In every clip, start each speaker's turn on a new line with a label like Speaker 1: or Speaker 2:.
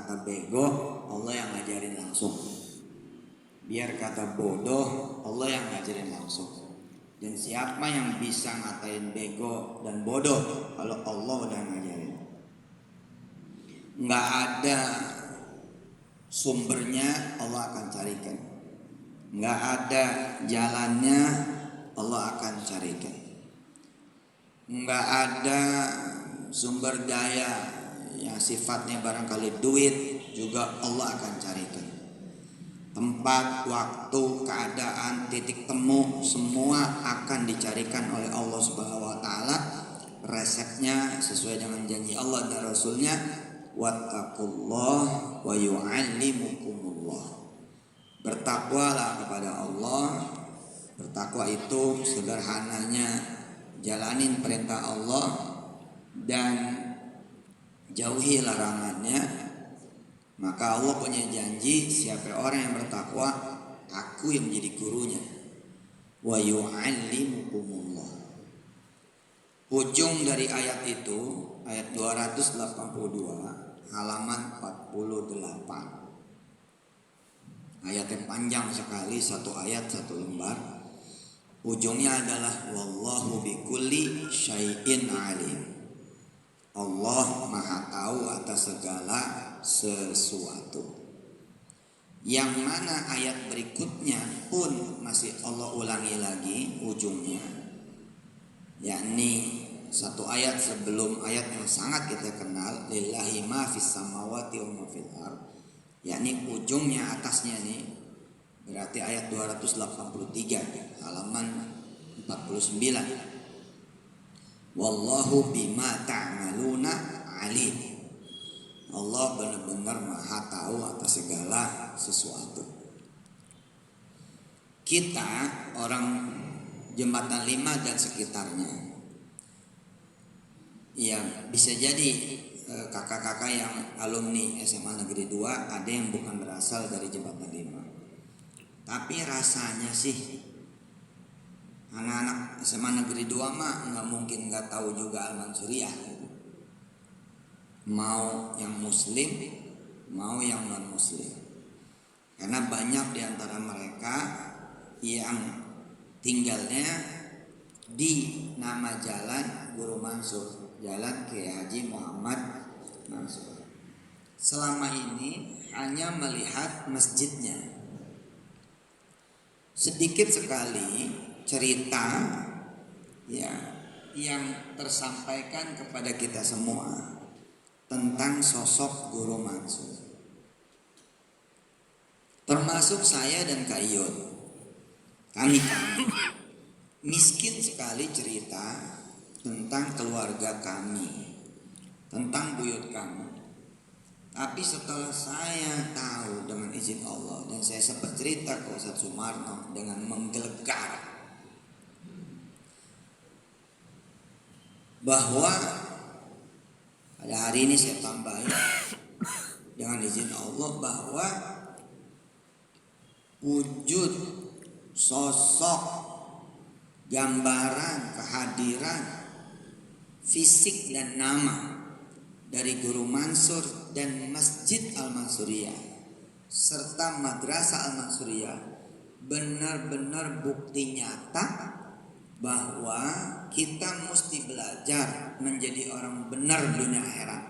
Speaker 1: kata bego, Allah yang ngajarin langsung. Biar kata bodoh, Allah yang ngajarin langsung. Dan siapa yang bisa ngatain bego dan bodoh kalau Allah udah ngajarin? Nggak ada sumbernya, Allah akan carikan. Nggak ada jalannya, Allah akan carikan. Nggak ada sumber daya yang sifatnya barangkali duit, juga Allah akan carikan. Tempat, waktu, keadaan, titik temu, semua akan dicarikan oleh Allah Subhanahu wa taala. Resepnya sesuai dengan janji Allah dan Rasulnya, wattaqullah wa yu'allimukumullah. Bertakwalah kepada Allah. Bertakwa itu sederhananya jalanin perintah Allah dan jauhi larangannya. Maka Allah punya janji, siapa orang yang bertakwa, aku yang menjadi gurunya. Wa yu'allimukumullah. Ujung dari ayat itu, ayat 282, halaman 48. Ayat yang panjang sekali, satu ayat satu lembar. Ujungnya adalah wallahu bikulli syai'in alim. Allah Maha tahu atas segala sesuatu. Yang mana ayat berikutnya pun masih Allah ulangi lagi ujungnya, yakni satu ayat sebelum ayat yang sangat kita kenal, lillahi ma fis samawati wa ma fil ardh, yakni ujungnya atasnya nih, berarti ayat 283 halaman 49. Wallahu bima ta'maluna alim. Allah benar-benar Maha tahu atas segala sesuatu. Kita orang Jembatan 5 dan sekitarnya, ya bisa jadi kakak-kakak yang alumni SMA Negeri 2 ada yang bukan berasal dari Jembatan 5. Tapi rasanya sih anak-anak SMA Negeri 2 mah nggak mungkin nggak tahu juga Al-Mansuriyah. Mau yang muslim, mau yang non muslim. Karena banyak di antara mereka yang tinggalnya di nama jalan Guru Mansur, Jalan Kiai Haji Muhammad Mansur. Selama ini hanya melihat masjidnya. Sedikit sekali cerita ya yang tersampaikan kepada kita semua tentang sosok Guru Mansur, termasuk saya dan Kak Iyon. Kami miskin sekali cerita tentang keluarga kami, tentang buyut kami. Tapi setelah saya tahu dengan izin Allah, dan saya sempat cerita ke Ustadz Sumarno dengan menggelegar, bahwa pada hari ini saya tambahin dengan izin Allah bahwa wujud sosok, gambaran, kehadiran, fisik dan nama dari Guru Mansur dan Masjid Al-Mansuriyah serta Madrasah Al-Mansuriyah benar-benar bukti nyata bahwa kita mesti belajar menjadi orang benar dunia akhirat.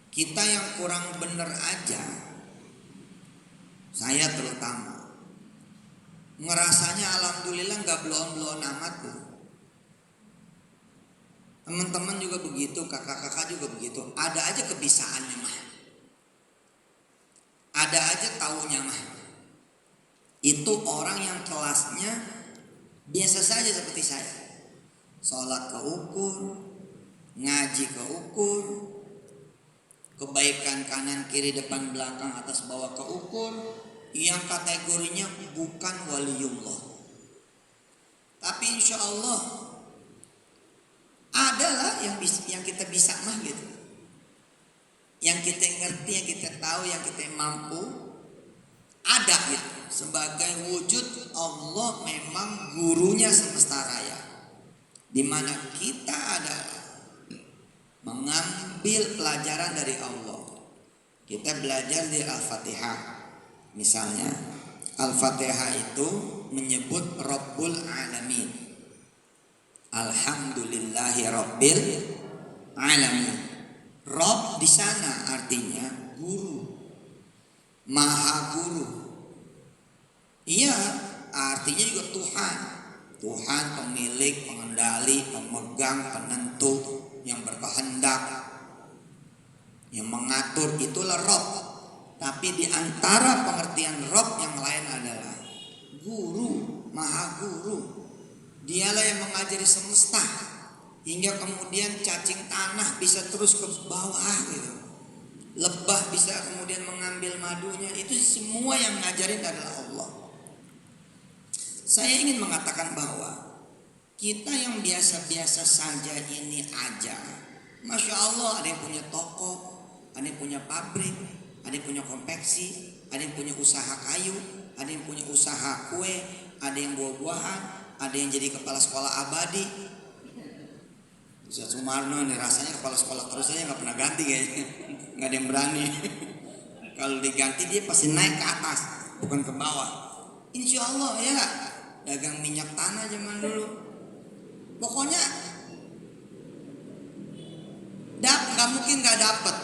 Speaker 1: Kita yang kurang benar aja, saya terutama, ngerasanya alhamdulillah gak belon-belon amat tuh. Teman-teman juga begitu, kakak-kakak juga begitu. Ada aja kebisaannya mah, ada aja taunya mah. Itu orang yang kelasnya biasa saja seperti saya. Sholat keukur, ngaji keukur, kebaikan kanan kiri depan belakang atas bawah keukur, yang kategorinya bukan waliullah. Tapi insya Allah adalah yang kita bisa mah gitu. Yang kita ngerti, yang kita tahu, yang kita mampu, ada gitu. Sebagai wujud Allah memang gurunya semesta raya. di mana kita adalah mengambil pelajaran dari Allah. Kita belajar di Al-Fatihah. Misalnya, Al-Fatihah itu menyebut Rabbul Alamin. Alhamdulillahi Rabbil Alamin. Rabb di sana artinya guru, maha guru. Iya, artinya juga Tuhan. Tuhan pemilik, pengendali, pemegang, penentu, yang berkehendak, yang mengatur, itulah Rabb. Tapi di antara pengertian Rabb yang lain adalah guru, maha guru. Dialah yang mengajari semesta hingga kemudian cacing tanah bisa terus ke bawah gitu. Lebah bisa kemudian mengambil madunya. Itu semua yang ngajarin adalah Allah. Saya ingin mengatakan bahwa kita yang biasa-biasa saja ini aja, Masya Allah, ada yang punya toko, ada yang punya pabrik, ada yang punya konveksi, ada yang punya usaha kayu, ada yang punya usaha kue, ada yang buah-buahan, ada yang jadi kepala sekolah abadi. Ustaz Sumarno nih rasanya kepala sekolah terus aja, nggak pernah ganti kayaknya, nggak ada yang berani. Kalau diganti dia pasti naik ke atas, bukan ke bawah. Insya Allah ya, dagang minyak tanah zaman dulu. Pokoknya nggak mungkin nggak dapet.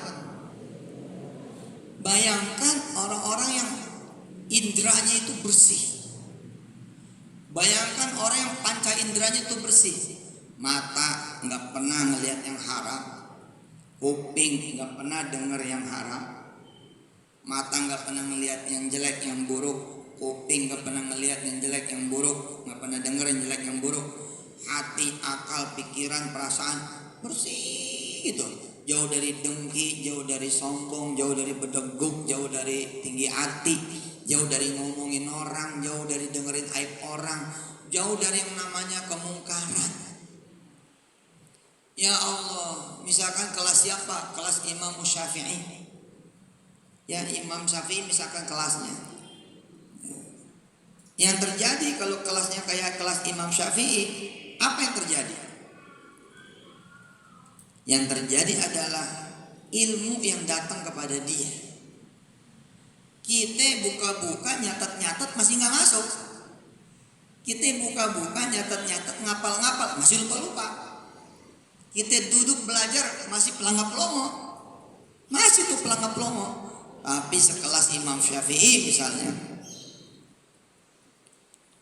Speaker 1: Bayangkan orang-orang yang indranya itu bersih. Bayangkan orang yang panca indranya itu bersih. Mata nggak pernah ngelihat yang haram, kuping nggak pernah dengar yang haram, mata nggak pernah ngelihat yang jelek yang buruk, kuping nggak pernah ngelihat yang jelek yang buruk, nggak pernah dengar yang jelek yang buruk. Hati, akal, pikiran, perasaan bersih gitu. Jauh dari dengki, jauh dari sombong, jauh dari bedeguk, jauh dari tinggi hati, jauh dari ngomongin orang, jauh dari dengerin aib orang, jauh dari yang namanya kemungkaran. Ya Allah, misalkan kelas siapa? Kelas Imam Syafi'i. Ya, Imam Syafi'i misalkan kelasnya. Yang terjadi kalau kelasnya kayak kelas Imam Syafi'i, apa yang terjadi? Yang terjadi adalah ilmu yang datang kepada dia. Kita buka-buka, nyatat-nyatat masih nggak masuk. Kita buka-buka, nyatat-nyatat, ngapal-ngapal masih lupa-lupa. Kita duduk belajar masih pelangap-pelongo, masih tuh pelangap-pelongo. Tapi sekelas Imam Syafi'i misalnya,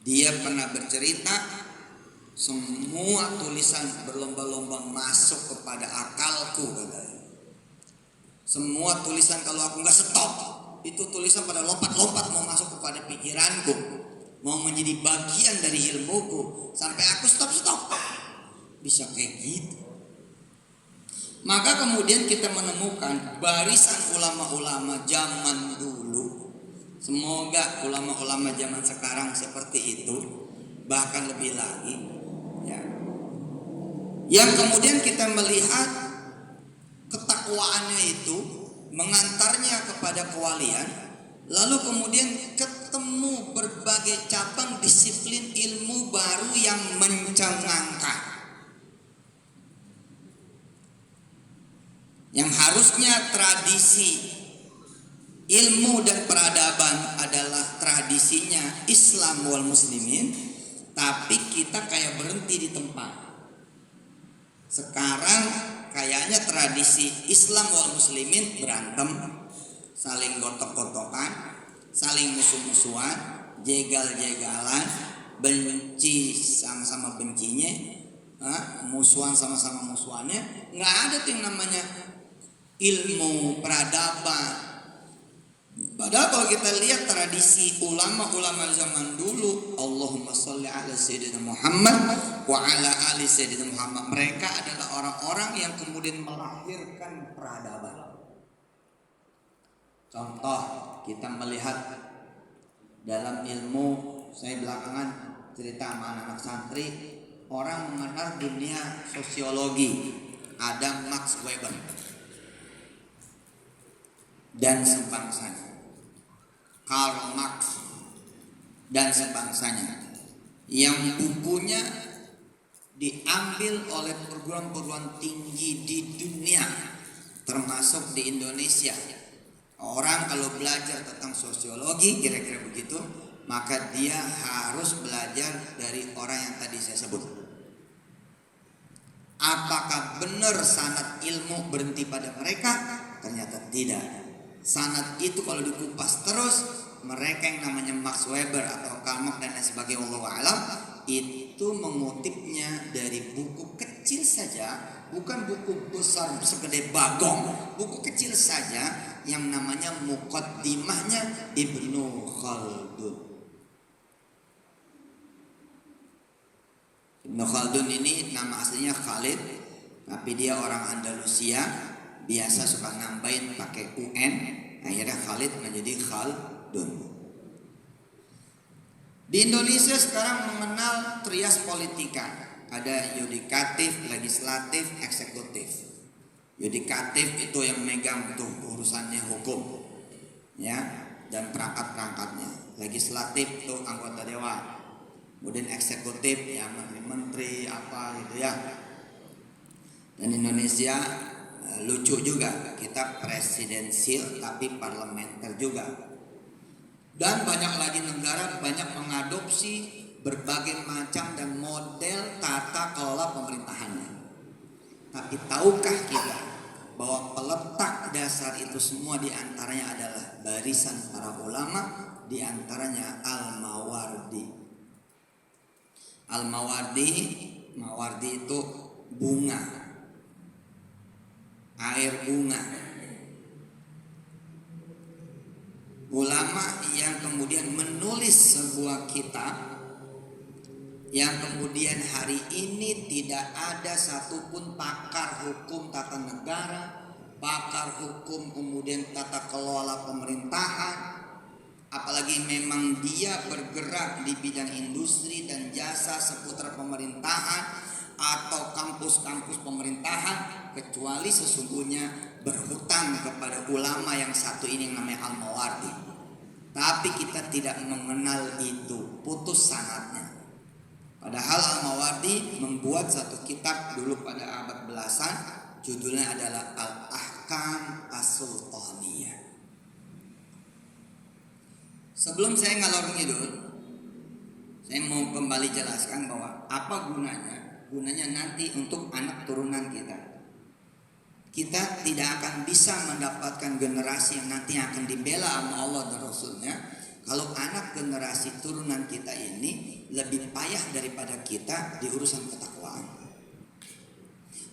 Speaker 1: dia pernah bercerita, semua tulisan berlomba-lomba masuk kepada akalku katanya. Semua tulisan kalau aku nggak stop, itu tulisan pada lompat-lompat mau masuk kepada pikiranku, mau menjadi bagian dari ilmuku. Sampai aku stop. Bisa kayak gitu. Maka kemudian kita menemukan barisan ulama-ulama zaman dulu. Semoga ulama-ulama zaman sekarang seperti itu, bahkan lebih lagi ya. Yang kemudian kita melihat ketakwaannya itu mengantarnya kepada kewalian. Lalu kemudian ketemu berbagai cabang disiplin ilmu baru yang mencengangkan. Yang harusnya tradisi ilmu dan peradaban adalah tradisinya Islam wal Muslimin, tapi kita kayak berhenti di tempat. Sekarang kayaknya tradisi Islam wal Muslimin berantem, saling gotok-gotokan, saling musuh-musuhan, jegal-jegalan, benci sama-sama bencinya, musuhan sama-sama musuhannya. Nggak ada tuh yang namanya ilmu peradaban. Padahal kalau kita lihat tradisi ulama-ulama zaman dulu, Allahumma sholli ala sayyidina Muhammad wa ala ali sayyidina Muhammad, mereka adalah orang-orang yang kemudian melahirkan peradaban. Contoh, kita melihat dalam ilmu, saya belakangan cerita sama anak-anak santri, orang mengenal dunia sosiologi, ada Max Weber dan sebangsanya, Karl Marx dan sebangsanya, yang bukunya diambil oleh perguruan-perguruan tinggi di dunia, termasuk di Indonesia. Orang kalau belajar tentang sosiologi kira-kira begitu, maka dia harus belajar dari orang yang tadi saya sebut. Apakah benar sanad ilmu berhenti pada mereka? Ternyata tidak. Sanad itu kalau dikupas terus, mereka yang namanya Max Weber atau Karl Marx dan lain sebagainya, wallahu a'lam, itu mengutipnya dari buku kecil saja, bukan buku besar segede bagong, buku kecil saja yang namanya Muqaddimahnya Ibnu Khaldun. Ibnu Khaldun ini nama aslinya Khalid, tapi dia orang Andalusia, biasa suka nambahin pakai UN, akhirnya Khalid menjadi Khaldun. Di Indonesia sekarang mengenal trias politika, ada yudikatif, legislatif, eksekutif. Yudikatif itu yang megang tuh urusannya hukum, ya, dan perangkat-perangkatnya. Legislatif itu anggota dewan, kemudian eksekutif ya menteri-menteri apa gitu ya. Dan Indonesia lucu juga, kita presidensil tapi parlementer juga. Dan banyak lagi negara banyak mengadopsi berbagai macam dan model tata kelola pemerintahannya. Tapi tahukah kita bahwa peletak dasar itu semua diantaranya adalah barisan para ulama, diantaranya Al-Mawardi. Mawardi itu bunga, air bunga. Ulama yang kemudian menulis sebuah kitab yang kemudian hari ini tidak ada satupun pakar hukum tata negara, pakar hukum kemudian tata kelola pemerintahan, apalagi memang dia bergerak di bidang industri dan jasa seputar pemerintahan atau kampus-kampus pemerintahan, kecuali sesungguhnya berhutang kepada ulama yang satu ini yang namanya Al-Mawardi. Tapi kita tidak mengenal itu, putus sanadnya. Padahal Al-Mawardi membuat satu kitab dulu pada abad belasan, judulnya adalah Al-Ahkam As-Sultaniyah. Sebelum saya ngalor ngidul, saya mau kembali jelaskan bahwa apa gunanya nanti untuk anak turunan kita. Kita tidak akan bisa mendapatkan generasi yang nanti akan dibela sama Allah dan Rasulnya kalau anak generasi turunan kita ini lebih payah daripada kita di urusan ketakwaan.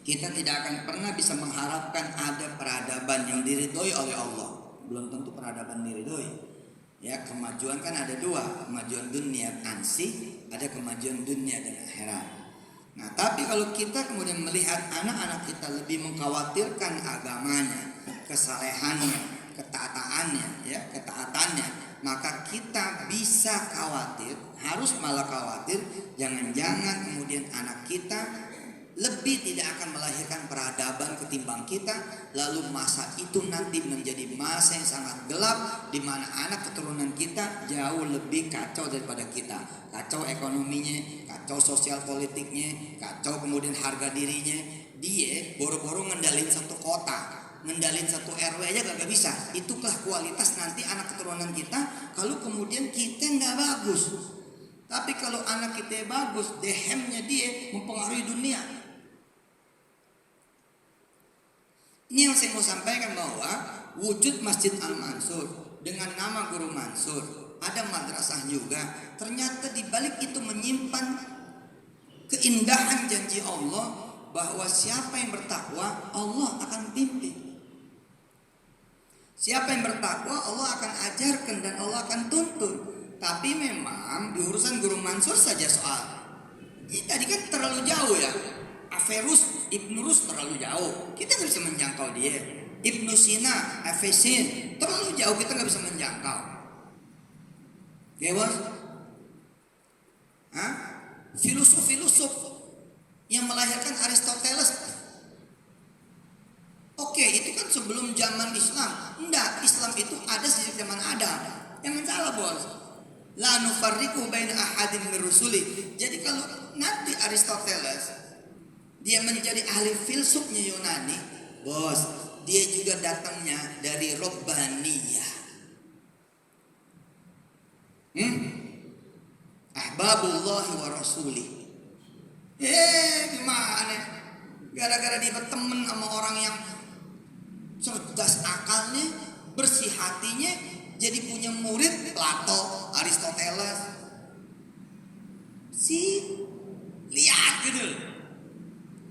Speaker 1: Kita tidak akan pernah bisa mengharapkan ada peradaban yang diridhoi oleh Allah. Belum tentu peradaban diridhoi. Ya, kemajuan kan ada dua, kemajuan dunia ansih, ada kemajuan dunia dan akhirat. Nah, tapi kalau kita kemudian melihat anak-anak kita lebih mengkhawatirkan agamanya, kesalehannya, ketaatannya, maka kita bisa khawatir, harus malah khawatir, jangan-jangan kemudian anak kita lebih tidak akan melahirkan peradaban ketimbang kita, lalu masa itu nanti menjadi masa yang sangat gelap di mana anak keturunan kita jauh lebih kacau daripada kita. Kacau ekonominya, kacau sosial politiknya, kacau kemudian harga dirinya. Dia boro-boro ngendalin satu kota, ngendalin satu RW aja gak bisa. Itulah kualitas nanti anak keturunan kita kalau kemudian kita nggak bagus. Tapi kalau anak kita bagus, dehemnya dia mempengaruhi dunia. Ini yang saya mau sampaikan, bahwa wujud Masjid Al-Mansur dengan nama Guru Mansur, ada madrasah juga. Ternyata di balik itu menyimpan keindahan janji Allah bahwa siapa yang bertakwa Allah akan pimpin. Siapa yang bertakwa Allah akan ajarkan dan Allah akan tuntun. Tapi memang di urusan Guru Mansur saja soal ini tadi kan terlalu jauh ya. Averus, Ibnu Rus terlalu jauh, kita nggak bisa menjangkau dia. Ibnu Sina, Avesin terlalu jauh, kita nggak bisa menjangkau. Ya bos? Filosof yang melahirkan Aristoteles. Oke, itu kan sebelum zaman Islam. Enggak, Islam itu ada sejak zaman Adam. Jangan salah bos. La nufarriqu baina ahadin min rusuli. Jadi kalau nanti Aristoteles dia menjadi ahli filsufnya Yunani, bos, dia juga datangnya dari Robbaniyah. Ahbabullah wa rasulih. Gimana? Gara-gara dia berteman sama orang yang cerdas akalnya, bersih hatinya, jadi punya murid Plato, Aristoteles. Lihat gitu.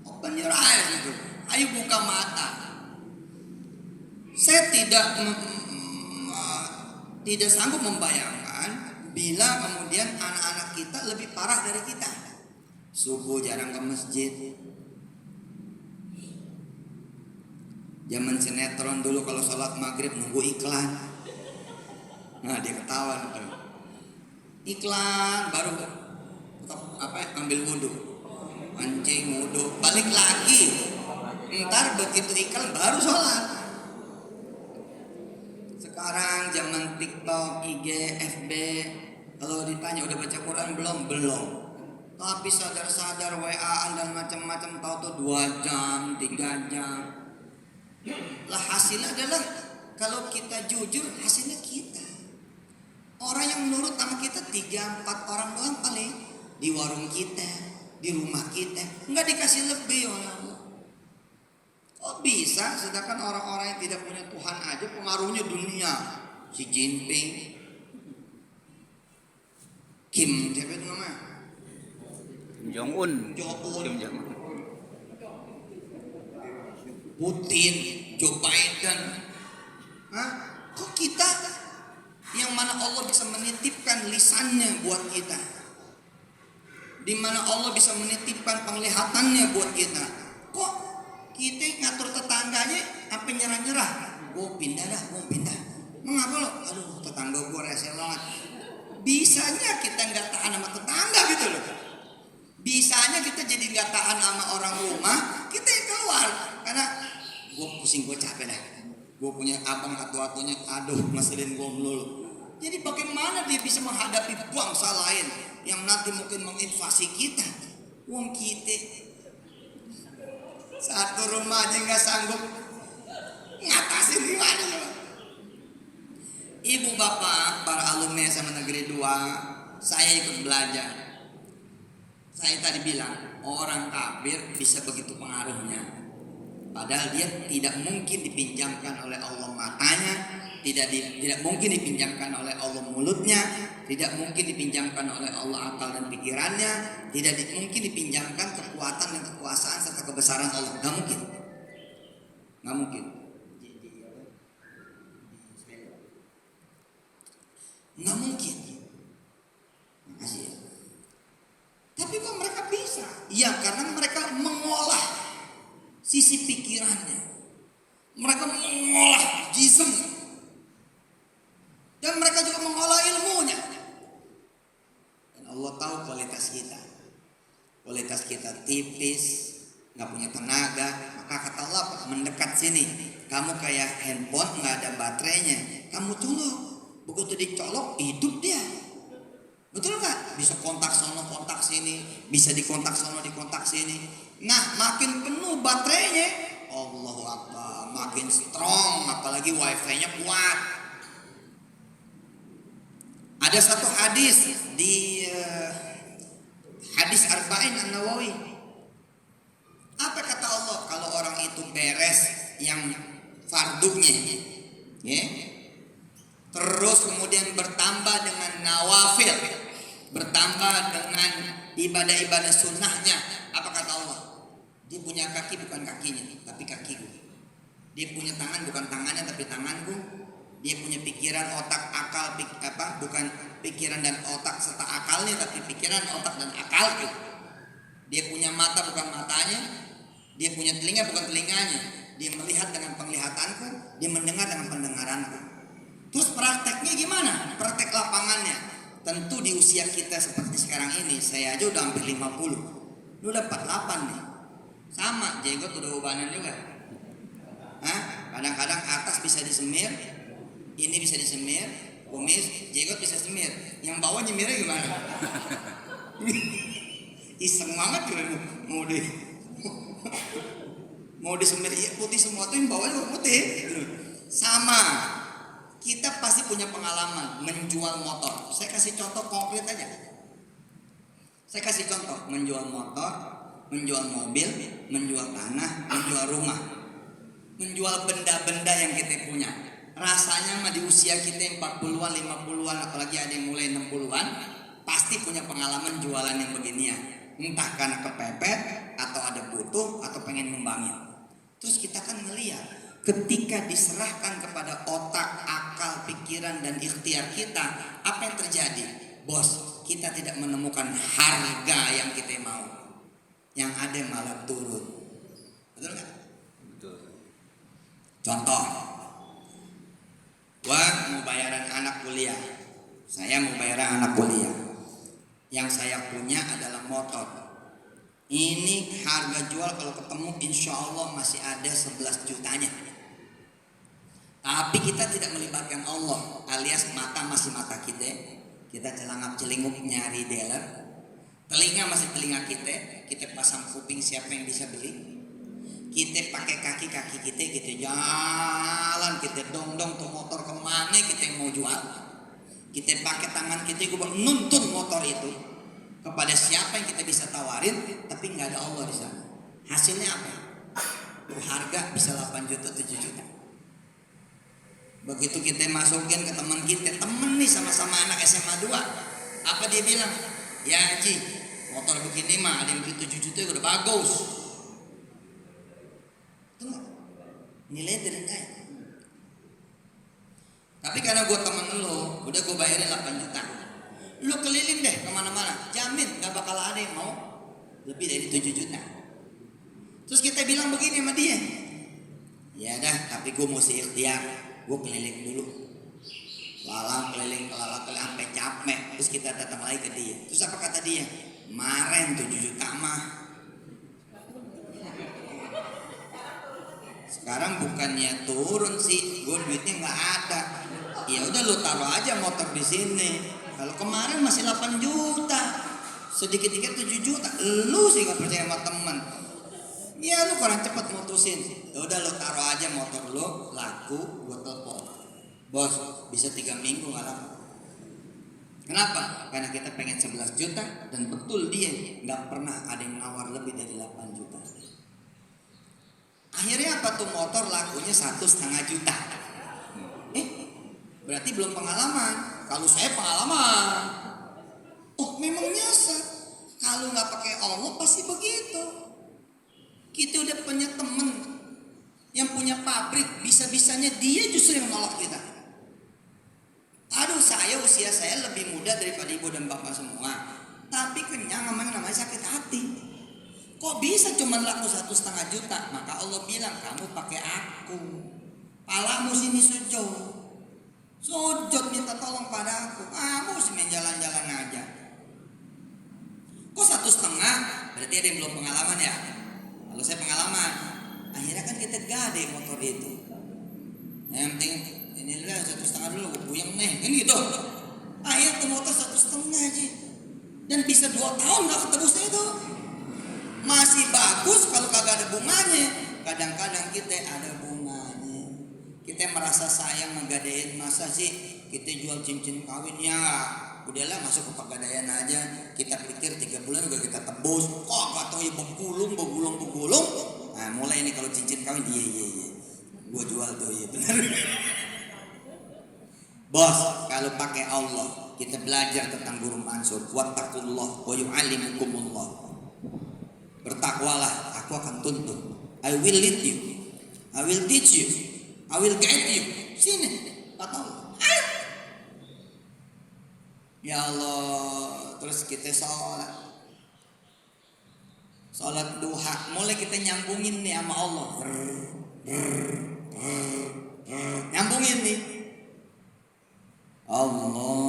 Speaker 1: Open your eyes gitu. Ayo buka mata. Saya tidak sanggup membayangkan bila kemudian anak-anak kita lebih parah dari kita. Subuh jarang ke masjid. Zaman sinetron dulu kalau sholat maghrib nunggu iklan. Nah dia ketawa gitu. Iklan baru ambil wudhu, mancing wudhu, balik lagi. Ntar begitu iklan baru sholat. Sekarang zaman TikTok, IG, FB, kalau ditanya udah baca Quran belum. Tapi sadar-sadar WA-an dan macam-macam tahu tuh 2 jam, 3 jam. Lah hasilnya adalah kalau kita jujur hasilnya kita. Orang yang menurut sama kita 3-4 orang doang paling di warung kita, di rumah kita, nggak dikasih lebih oleh Allah. Oh bisa, sedangkan orang-orang yang tidak punya Tuhan aja pengaruhnya dunia. Xi Jinping, Kim, siapa itu namanya?
Speaker 2: Jong-un.
Speaker 1: Putin, Joe Biden. Kok kita yang mana Allah bisa menitipkan lisannya buat kita, di mana Allah bisa menitipkan penglihatannya buat kita, kok kita ngatur tetangganya sampai nyerah-nyerah. Gue pindah. Mengapa lo? Aduh, tetangga gue rese banget. Bisanya kita nggak tahan sama tetangga gitu loh. Bisanya kita jadi nggak tahan sama orang rumah, kita yang keluar. Karena gue pusing, gue capek dah. Gue punya abang atu-atunya, aduh ngeselin gue melulu. Jadi bagaimana dia bisa menghadapi bangsa lain yang nanti mungkin menginvasi kita? Wong kita satu rumah aja nggak sanggup ngatasin, gimana coba? Ibu bapak, para alumni SMA Negeri 2, saya ikut belajar. Saya tadi bilang orang kafir bisa begitu pengaruhnya. Padahal dia tidak mungkin dipinjamkan oleh Allah matanya, tidak mungkin dipinjamkan oleh Allah mulutnya, tidak mungkin dipinjamkan oleh Allah akal dan pikirannya, tidak mungkin dipinjamkan kekuatan dan kekuasaan serta kebesaran Allah. Nggak mungkin. Nggak mungkin. Makasih ya. Tapi kok mereka bisa? Ya karena mereka mengolah sisi pikirannya. Mereka mengolah jism. Dan mereka juga mengolah ilmunya. Dan Allah tahu kualitas kita. Kualitas kita tipis, gak punya tenaga. Maka kata Allah, mendekat sini. Kamu kayak handphone gak ada baterainya. Kamu colok. Begitu dicolok, hidup dia. Betul gak? Bisa kontak sono, kontak sini. Bisa dikontak sono, dikontak sini. Nah makin penuh baterainya, Allahu Akbar, makin strong. Apalagi wifi-nya kuat. Ada satu hadis di hadis Arba'in An-Nawawi. Apa kata Allah kalau orang itu beres yang fardunya, ya? Terus kemudian bertambah dengan nawafil, bertambah dengan ibadah-ibadah sunnahnya. Apa kata Allah? Dia punya kaki bukan kakinya, tapi kakiku. Dia punya tangan bukan tangannya, tapi tanganku. Dia punya pikiran, otak, akal, bukan pikiran dan otak serta akalnya, tapi pikiran, otak dan akalku. Dia punya mata bukan matanya. Dia punya telinga bukan telinganya. Dia melihat dengan penglihatanku. Dia mendengar dengan pendengaranku. Terus prakteknya gimana? Praktek lapangannya. Tentu di usia kita seperti sekarang ini, saya aja udah hampir 50. Lu udah 48 nih. Sama, jenggot udah ubanan juga. Kadang-kadang atas bisa disemir, ini bisa disemir, kumis, jenggot bisa semir. Yang bawah nyemirnya gimana? Iseng banget gitu mau disemir putih semua tuh yang bawah juga putih. Sama, kita pasti punya pengalaman menjual motor. Saya kasih contoh konkret aja. Saya kasih contoh menjual motor, menjual mobil, menjual tanah, menjual rumah, menjual benda-benda yang kita punya. Rasanya mah di usia kita 40-an, 50-an, apalagi ada yang mulai 60-an, pasti punya pengalaman jualan yang beginian. Entah karena kepepet, atau ada butuh, atau pengen ngembangin. Terus kita kan ngeliat, ketika diserahkan kepada otak, akal, pikiran, dan ikhtiar kita, apa yang terjadi? Bos, kita tidak menemukan harga yang kita mau. Yang ada malah turun. Betul nggak?
Speaker 2: Betul.
Speaker 1: Contoh, gua mau bayaran anak kuliah. Saya mau bayaran anak kuliah. Yang saya punya adalah motor. Ini harga jual kalau ketemu insya Allah masih ada 11 jutanya. Tapi kita tidak melibatkan Allah, alias mata masih mata kita. Kita celangap celinguk nyari dealer. Telinga masih telinga kita pasang kuping siapa yang bisa beli. Kita pakai kaki kita jalan, kita dong tuh motor kemana kita yang mau jual. Kita pakai tangan kita nuntun motor itu kepada siapa yang kita bisa tawarin, tapi nggak ada Allah di sana. Hasilnya apa? Tuh harga bisa 8 juta, 7 juta. Begitu kita masukin ke teman kita, temen nih sama-sama anak SMA 2, apa dia bilang? Ya Haji, motor begini mah ada yang beli 7 juta udah bagus. Itu nilai terendah. Tapi karena gue temen lo, udah gue bayarin 8 juta. Lo keliling deh kemana-mana, jamin gak bakal ada yang mau lebih dari 7 juta. Terus kita bilang begini sama dia, ya dah, tapi gue mesti ikhtiar, gue keliling dulu. Keliling sampai capek. Terus kita datang lagi ke dia. Terus apa kata dia? Kemarin 7 juta mah. Sekarang bukannya turun sih, gue duitnya nggak ada. Ya udah lu taruh aja motor di sini. Kalau kemarin masih 8 juta, sedikit-dikit 7 juta. Lu sih nggak percaya sama temen. Ya lu kurang cepat mutusin. Ya udah lu taruh aja motor lu, laku, gue telepon. Bos, bisa 3 minggu nggak laku. Kenapa? Karena kita pengen 11 juta dan betul dia nggak pernah ada yang nawar lebih dari 8 juta. Akhirnya apa tuh motor lakunya 1,5 juta. Berarti belum pengalaman. Kalau saya pengalaman. Oh memang biasa. Kalau nggak pakai Allah pasti begitu. Kita udah punya temen yang punya pabrik, bisa-bisanya dia justru yang nolak kita. Aduh usia saya lebih muda daripada ibu dan bapak semua. Tapi kenyang namanya sakit hati. Kok bisa cuma laku 1,5 juta? Maka Allah bilang kamu pakai aku. Palamu sini sujud minta tolong pada aku. Kamu harus main jalan-jalan aja. Kok 1,5? Berarti ada yang belum pengalaman ya. Kalau saya pengalaman, akhirnya kan kita gade motor itu. Yang penting ini lah 1,5 dulu, buyang nih, kan gitu. Akhirnya tuh motor 1,5 aja. Dan bisa 2 tahun gak ketebus itu. Masih bagus kalau kagak ada bunganya. Kadang-kadang kita ada bunganya. Kita merasa sayang ngegadein, masa sih kita jual cincin kawin ya. Udahlah masuk ke pegadaian aja. Kita pikir 3 bulan juga kita tebus. Kok gak tau ya begulung. Nah mulai ini kalau cincin kawin iya. Gua jual tuh iya benar. Bos, kalau pakai Allah kita belajar tentang guru Mansur. Wattaqullah wa yu'allimukumullah. Bertakwalah, aku akan tuntun. I will lead you. I will teach you. I will guide you. Sini, kata Allah. Ayo. Ya Allah, terus kita sholat duha. Mulai kita nyambungin nih sama Allah. Nyambungin nih. Allahu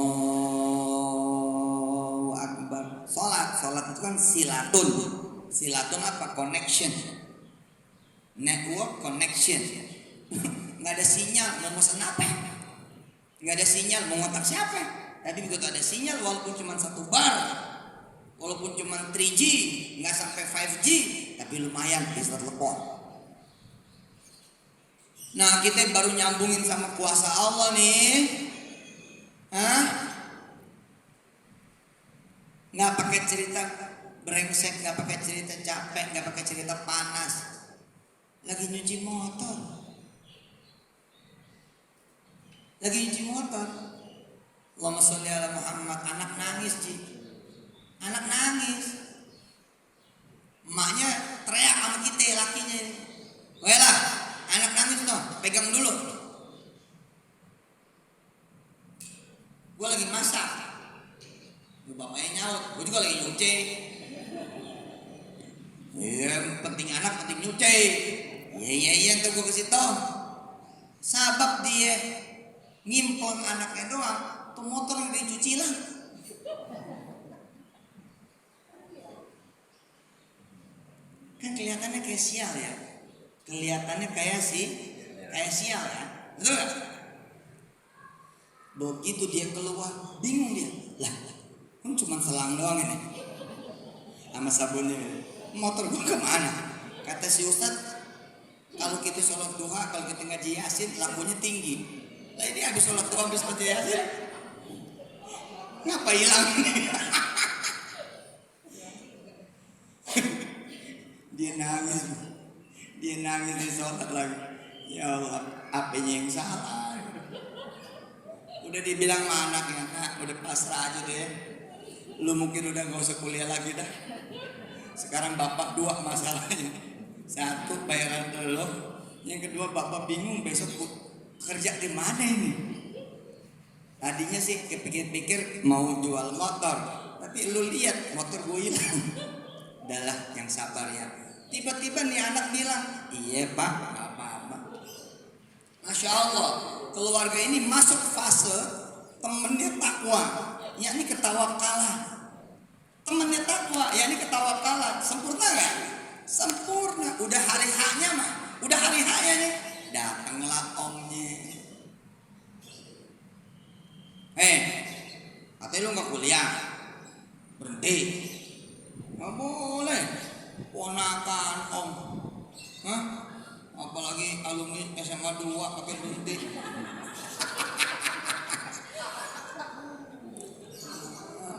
Speaker 1: Akbar. Sholat itu kan silatun. Silatun apa? Connection. Network connection. Nggak ada sinyal, mau pesan apa? nggak ada sinyal, mau ngotak siapa? Tapi begitu ada sinyal, walaupun cuma 1 bar, walaupun cuma 3G, nggak sampai 5G, tapi lumayan bisa telepon. Nah, kita baru nyambungin sama kuasa Allah nih. Nggak pakai cerita brengsek, nggak pakai cerita capek, nggak pakai cerita panas. Lagi nyuci motor. Allahumma sholli ala Muhammad. Anak nangis, Ci. Anak nangis. Emaknya teriak sama kita, lakinya ini. Welah, anak nangis toh, pegang dulu. Gue lagi masak. Bapaknya nyaut, gue juga lagi nyuci. Iya, penting anak, penting nyuci. Iya, ntar gue kasih tau. Sabab dia ngimpon anaknya doang, tuh motor yang dicuci lah. Kan kelihatannya kayak sial ya. Kelihatannya kayak sial ya. Betul gak? Begitu dia keluar, bingung dia. Lah, kan cuma selang doang ini. Sama sabunnya. Motor gua kemana? Kata si Ustadz, kalau kita sholat duha, kalau kita ngaji yasin, lampunya tinggi. Lah ini habis sholat duha, habis baca yasin, ngapa hilang? Dia nangis di sholat lagi. Ya Allah, apanya yang salah? Udah dibilang sama anaknya, nak, udah pasrah aja deh. Lu mungkin udah gak usah kuliah lagi dah. Sekarang bapak 2 masalahnya. 1 bayaran lo, yang kedua bapak bingung besok kerja di mana ini. Tadinya sih kepikir-pikir mau jual motor, tapi lu lihat motor gue hilang. Udahlah, yang sabar ya. Tiba-tiba nih anak bilang, iya pak, gak apa-apa. Masya Allah, keluarga ini masuk fase temennya takwa, yakni ketawa kalah. Temennya takwa, yakni ketawa kalah. Sempurna gak? Sempurna. Udah hari haknya mah, udah hari haknya nih, datanglah omnya. Katanya lu gak kuliah, berhenti. Gak boleh, ponakan om. Apalagi alumni SMA 2 pakai berhenti.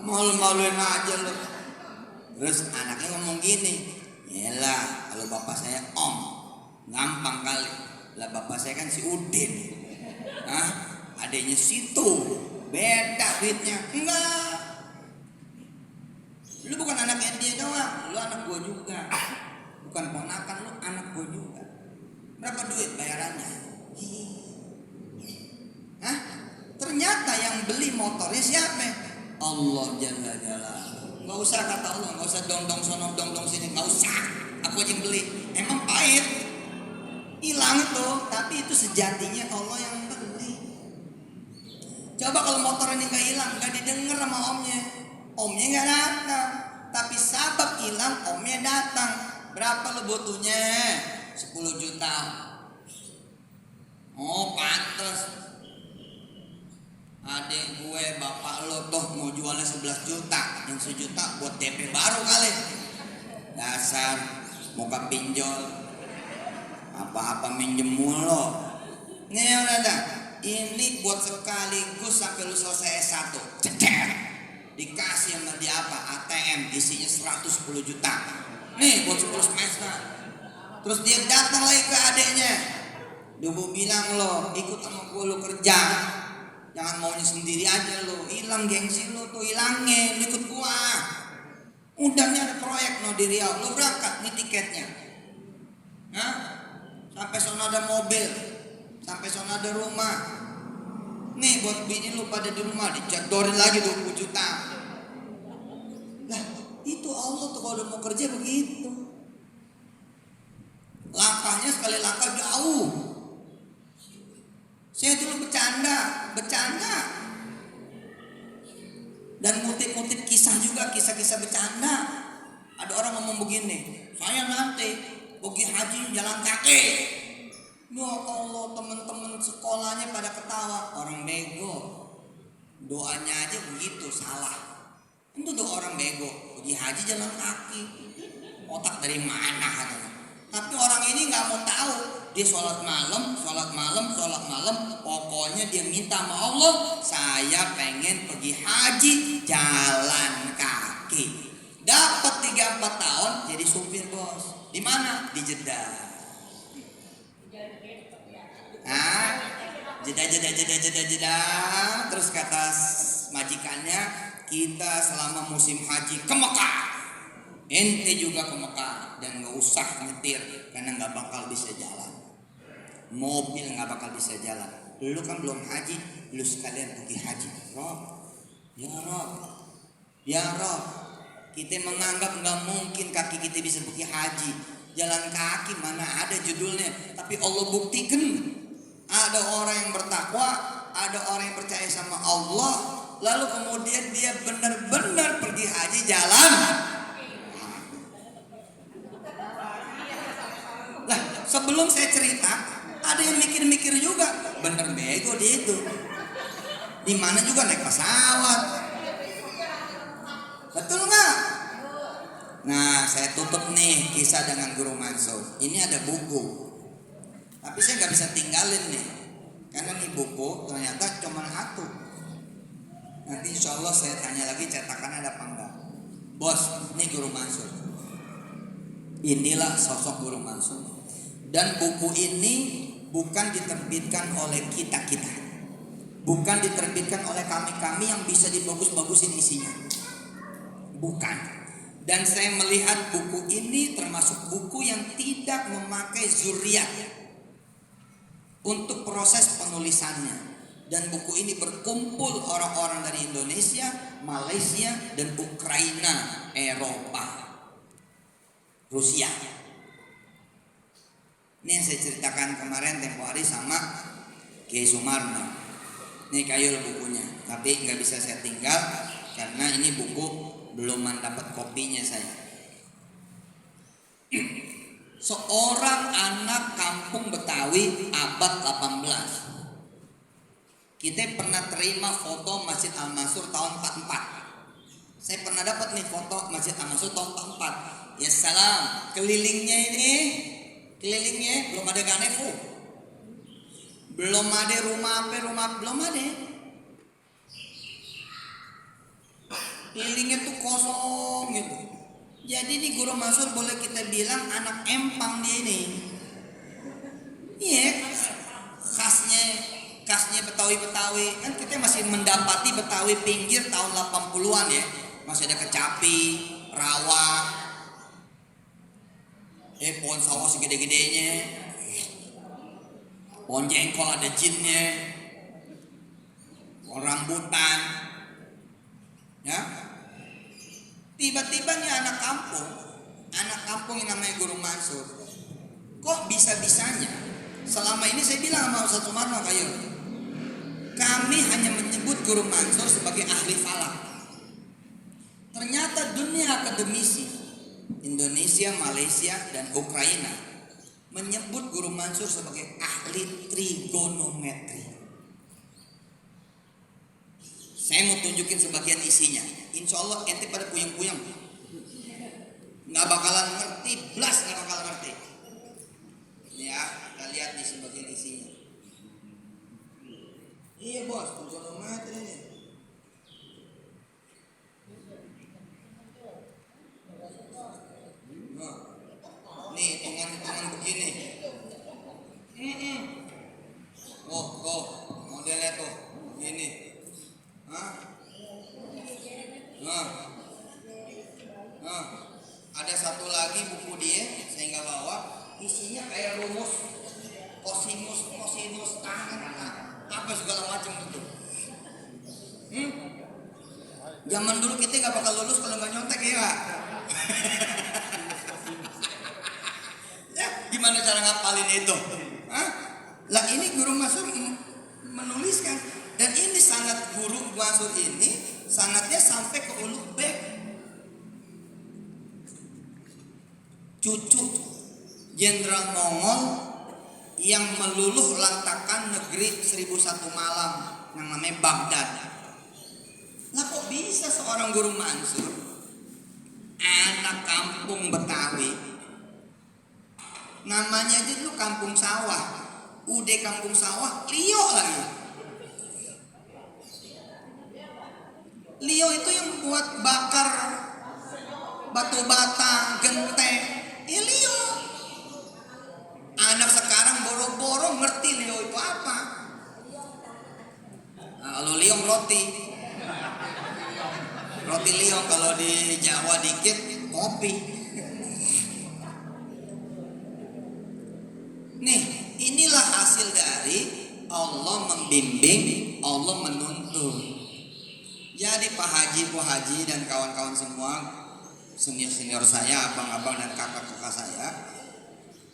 Speaker 1: Malu-maluin aja lu. Terus anaknya ngomong gini, yalah kalau bapak saya om, gampang kali. Lah bapak saya kan si Udin. Adanya situ, beda duitnya. Enggak. Lu bukan anaknya dia doang, lu anak gua juga. Bukan ponakan, lu anak gua juga. Berapa duit bayarannya? Ternyata yang beli motornya siapa? Allah Jalla Jalaluhu. Gak usah kata Allah, gak usah dong sono dong sini, gak usah. Aku aja yang beli. Emang pahit, hilang tuh, tapi itu sejatinya Allah yang beli. Coba kalau motor ini gak hilang, gak didengar sama omnya gak datang. Tapi sabab hilang, omnya datang. Berapa lo butuhnya? 10 juta. Oh pantes. Adik gue, bapak lo toh mau jualnya 11 juta. Yang 1 juta buat DP baru kali. Dasar muka pinjol. Apa-apa minjem mulu. Nih udah. Ini buat sekaligus sampai lu selesai S1. Cecer. Dikasih sama dia apa? ATM isinya 110 juta. Nih buat 10 semester. Terus dia datang lagi ke adeknya. Dia mau bilang lo ikut sama gue, lo kerja. Jangan maunya sendiri aja lo. Hilang gengsi lo tuh, hilangin, ikut gua. Undangnya ada proyek no di Riau, lo berangkat nih tiketnya. Sampai sana ada mobil, sampai sana ada rumah. Nih buat bini lo pada di rumah, dijadorin lagi 20 juta. Lah itu Allah tuh kalau udah mau kerja begitu. Langkahnya sekali langkah jauh. Saya dulu bercanda dan ngutip kisah juga, kisah-kisah bercanda. Ada orang ngomong begini, saya nanti pergi haji jalan kaki. Ya Allah, teman-teman sekolahnya pada ketawa. Orang bego. Doanya aja begitu, salah. Itu doa orang bego. Pergi haji jalan kaki. Otak dari mana katanya. Tapi orang ini nggak mau tahu. Dia sholat malam. Pokoknya dia minta sama Allah, saya pengen pergi haji jalan kaki. Dapat 3-4 tahun jadi supir bos. Di mana? Di Jeddah. Jeda. Terus kata majikannya, kita selama musim haji ke Mekah. Ente juga ke Mekah dan gak usah nyetir karena gak bakal bisa jalan. Mobil gak bakal bisa jalan. Lu kan belum haji, lu sekalian pergi haji. Ya Rob, kita menganggap gak mungkin kaki kita bisa pergi haji. Jalan kaki mana ada judulnya. Tapi Allah buktikan. Ada orang yang bertakwa, ada orang yang percaya sama Allah, lalu kemudian dia benar-benar pergi haji jalan. Lah, sebelum saya cerita, ada yang mikir-mikir juga, bener bego dia itu. Di mana juga naik pesawat. Betul nggak? Nah, saya tutup nih kisah dengan Guru Mansur. Ini ada buku. Tapi saya nggak bisa tinggalin nih, karena nih buku ternyata cuma satu. Nanti insya Allah saya tanya lagi cetakan ada apa enggak. Bos, ini Guru Mansur. Inilah sosok Guru Mansur. Dan buku ini bukan diterbitkan oleh kita. Bukan diterbitkan oleh kami yang bisa dibagus-bagusin isinya. Bukan. Dan saya melihat buku ini termasuk buku yang tidak memakai zuriat untuk proses penulisannya. Dan buku ini berkumpul orang-orang dari Indonesia, Malaysia, dan Ukraina, Eropa, Rusia. Ini yang saya ceritakan kemarin tempo hari sama Kiai Sumarno. Ini kayul bukunya, tapi nggak bisa saya tinggal karena ini buku belum dapat kopinya saya. Seorang anak kampung Betawi abad 18. Kita pernah terima foto Masjid Al-Mansur tahun 44. Saya pernah dapat nih foto Masjid Al-Mansur tahun 44. Ya salam, kelilingnya belum ada ganevo. Belum ada rumah belum ada. Kelilingnya tuh kosong gitu. Jadi ini Guru Mansur boleh kita bilang anak empang dia ini. Iya, khasnya Betawi. Kan kita masih mendapati Betawi pinggir tahun 80-an ya. Masih ada kecapi, rawa, pohon sawo segede-gedenya, pohon jengkol ada jinnya, pohon rambutan, ya. Tiba-tiba nih anak kampung yang namanya Guru Mansur, kok bisa-bisanya selama ini saya bilang sama Ustaz Sumarno kami hanya menyebut Guru Mansur sebagai ahli falak. Ternyata dunia akademisi Indonesia, Malaysia, dan Ukraina menyebut Guru Mansur sebagai ahli trigonometri. Saya mau tunjukin sebagian isinya. Insya Allah ente pada puyeng-puyeng, nggak bakalan ngerti, nggak bakalan ngerti. Ya, kita lihat di sebagian isinya. Iya bos, trigonometri ini. Nah, nih hitungan begini. Oh, modelnya tuh ini. Ada satu lagi buku dia, saya nggak bawa. Isinya kayak rumus kosinus tangan, apa segala macam itu. Zaman dulu kita nggak bakal lulus kalau nggak nyontek ya. Ya, gimana cara ngapalin itu? Lah ini Guru Mansur menuliskan, dan ini sanad Guru Mansur ini sanadnya sampai ke Ulugh-Beg, cucu Jenderal Mongol yang meluluh lantakan negeri 1001 malam yang namanya Baghdad. Lah kok bisa seorang Guru Mansur, anak kampung Betawi, namanya aja dulu kampung sawah, udah kampung sawah, Lio lagi. Lio itu yang buat bakar batu bata, genteng, Lio. Anak sekarang boro-boro ngerti Lio itu apa. Nah, kalau Lio roti Lio, kalau di Jawa dikit kopi. Nih, inilah hasil dari Allah membimbing, Allah menuntun. Jadi Pak Haji, Bu Haji dan kawan-kawan semua, senior-senior saya, abang-abang dan kakak-kakak saya,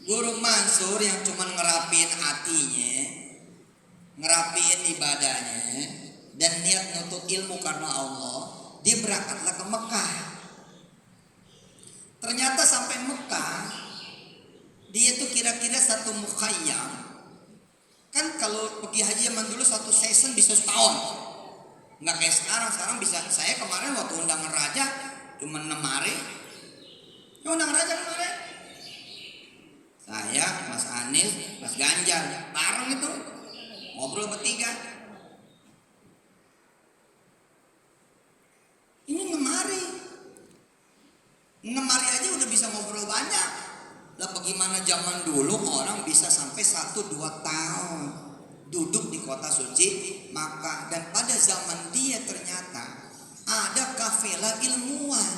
Speaker 1: Guru Mansur yang cuma ngerapiin hatinya, ngerapiin ibadahnya, dan niat nuntut ilmu karena Allah, dia berangkatlah ke Mekah. Ternyata sampai Mekah, dia tuh kira-kira satu mukhayyam. Kan kalau pergi haji zaman dulu satu season bisa setahun. Nggak kayak sekarang bisa. Saya kemarin waktu undangan raja cuma 6 hari. Undangan raja kemarin saya, Mas Anies, Mas Ganjar bareng itu ngobrol bertiga. Ini 6 hari. 6 hari aja udah bisa ngobrol banyak. Lah bagaimana zaman dulu orang bisa sampai 1-2 tahun duduk di kota suci Makkah. Dan pada zaman dia ternyata ada kafilah ilmuwan.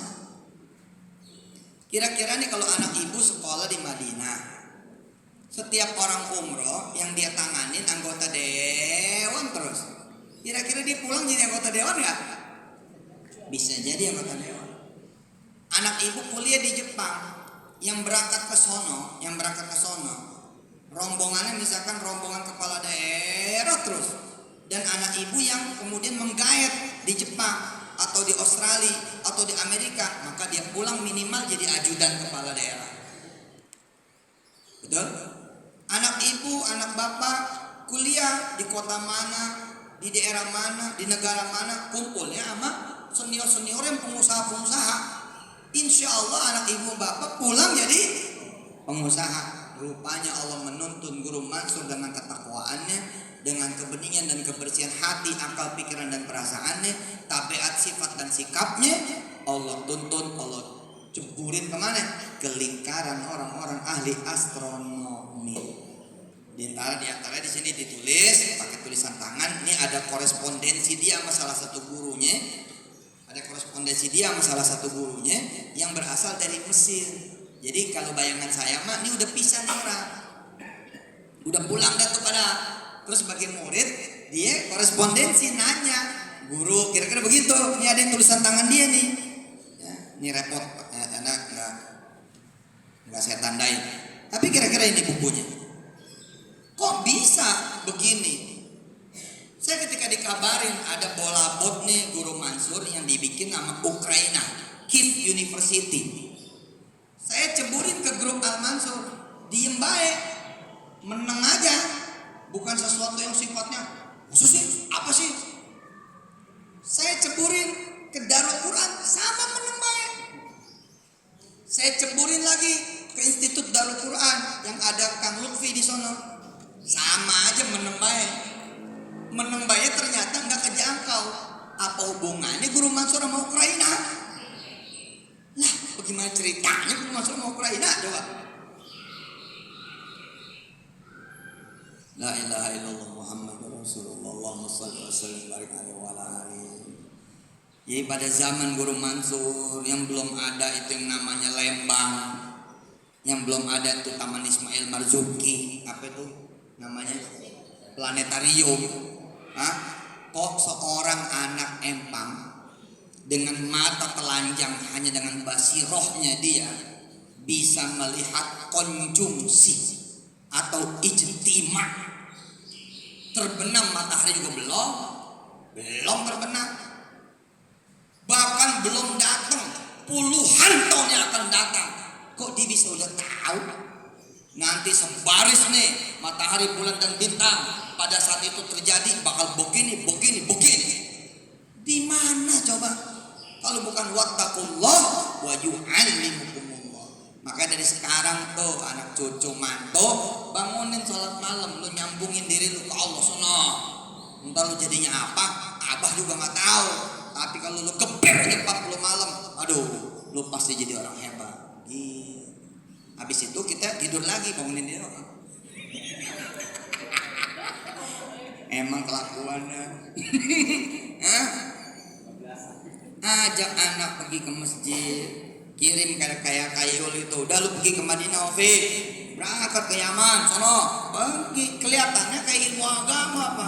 Speaker 1: Kira-kira nih kalau anak ibu sekolah di Madinah, setiap orang umroh yang dia tanganin anggota dewan terus. Kira-kira dia pulang jadi anggota dewan nggak? Bisa jadi anggota dewan. Anak ibu kuliah di Jepang, yang berangkat ke sono, rombongannya misalkan rombongan kepala daerah terus, dan anak ibu yang kemudian menggayat di Jepang atau di Australia atau di Amerika, maka dia pulang minimal jadi ajudan kepala daerah. Betul? Anak ibu, anak bapak kuliah di kota mana, di daerah mana, di negara mana, kumpulnya sama senior-senior yang pengusaha-pengusaha. Insya Allah anak ibu bapak pulang jadi pengusaha. Rupanya Allah menuntun Guru Mansur dengan ketakwaannya, dengan kebeningan dan kebersihan hati, akal, pikiran dan perasaannya, tabiat, sifat dan sikapnya. Allah tuntun, Allah ceburin kemana? Ke lingkaran orang-orang ahli astronomi. Di antara di sini ditulis pakai tulisan tangan. Ini ada korespondensi dia sama salah satu gurunya. Ada korespondensi dia sama salah satu gurunya yang berasal dari Mesir. Jadi kalau bayangan saya mah ini udah pisah nih orang, udah pulang dah tuh pada. Terus sebagai murid dia korespondensi nanya, guru kira-kira begitu. Ini ada yang tulisan tangan dia nih. Ya, ini repot, anak nggak saya tandain. Tapi kira-kira ini bukunya. Kok bisa begini? Saya ketika dikabarin ada bola bot nih Guru Mansur yang dibikin sama Ukraina, Kiev University. Saya ceburin ke grup Al Mansur, diem baik, menang aja, bukan sesuatu yang sifatnya khusus sih, apa sih? Saya ceburin ke Darul Quran, sama menang baik. Saya ceburin lagi ke Institut Darul Quran yang ada Kang Lutfi di sono, sama aja menang baik. Menang baik ternyata nggak kejangkau. Apa hubungannya Guru Mansur sama Ukraina? Lah, bagaimana ceritanya Guru Mansur sama Ukraina? Coba. La ilaha illallah Muhammadur Rasulullah. Allahumma shalli wa sallim barik alaihi wa ala alihi. Jadi pada zaman Guru Mansur yang belum ada itu yang namanya Lembang, yang belum ada itu Taman Ismail Marzuki, apa itu namanya? Planetarium. Kok seorang anak empang dengan mata telanjang hanya dengan basirohnya dia bisa melihat konjungsi atau ijtima. Terbenam matahari juga belum terbenam, bahkan belum datang, puluhan tahun yang akan datang. Kok dia bisa udah tahu? Nanti sebaris nih matahari, bulan dan bintang. Pada saat itu terjadi bakal begini. Di mana coba? Kalau bukan wattaqullah wa yu'allimukumullah. Maka dari sekarang tuh anak cucu mantu bangunin sholat malam, lu nyambungin diri lu ke Allah sono. Entar lu jadinya apa? Abah juga nggak tahu. Tapi kalau lu geber aja 40 malam, aduh, lu pasti jadi orang hebat. Habis itu kita tidur lagi, bangunin dia. Emang kelakuannya. Ajak anak pergi ke masjid, kirim kayak Kayul itu. Udah lu pergi ke Madinah, Ovi, berangkat ke Yaman, sono, pergi. Kelihatannya kayak ilmu agama apa?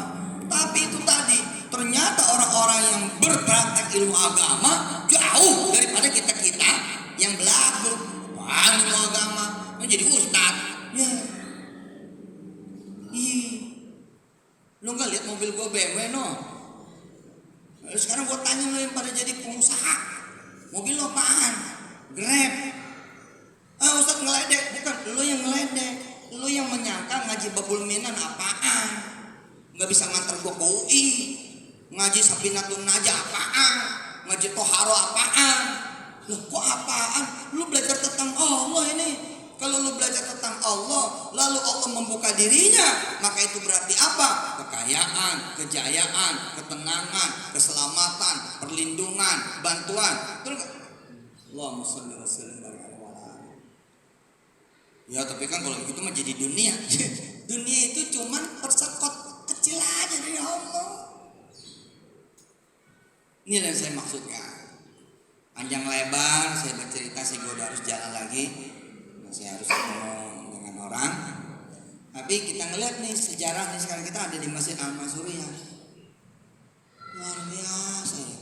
Speaker 1: Tapi itu tadi, ternyata orang-orang yang berpraktek ilmu agama jauh daripada kita yang belagu. Wah, ilmu agama, jadi ustad. Ya. Lu nggak lihat mobil gua BMW no? Sekarang gua tanya lu yang pada jadi pengusaha, mobil lo apaan? Grab. Ustad ngeledek, bukan lu yang ngeledek, lu yang menyangka ngaji babul minan apaan? Nggak bisa nganter gua ke UI, ngaji Safinatun Najah apaan? Ngaji Toharo apaan? Loh kok apaan? Lu belajar tentang Allah ini. Kalau lu belajar tentang Allah, lalu Allah membuka dirinya, maka itu berarti apa? Kekayaan, kejayaan, ketenangan, keselamatan, perlindungan, bantuan. Terus Allahumma shalli wa sallim ala Muhammad. Ya tapi kan kalau begitu mah jadi dunia. Dunia itu cuman persekot kecil aja dari Allah. Ini yang saya maksudkan. Panjang lebar saya bercerita, saya udah harus jalan lagi, saya harus ketemu dengan orang. Tapi kita ngeliat nih sejarah nih, sekarang kita ada di Masjid Al-Mansuriyah, luar biasa ya.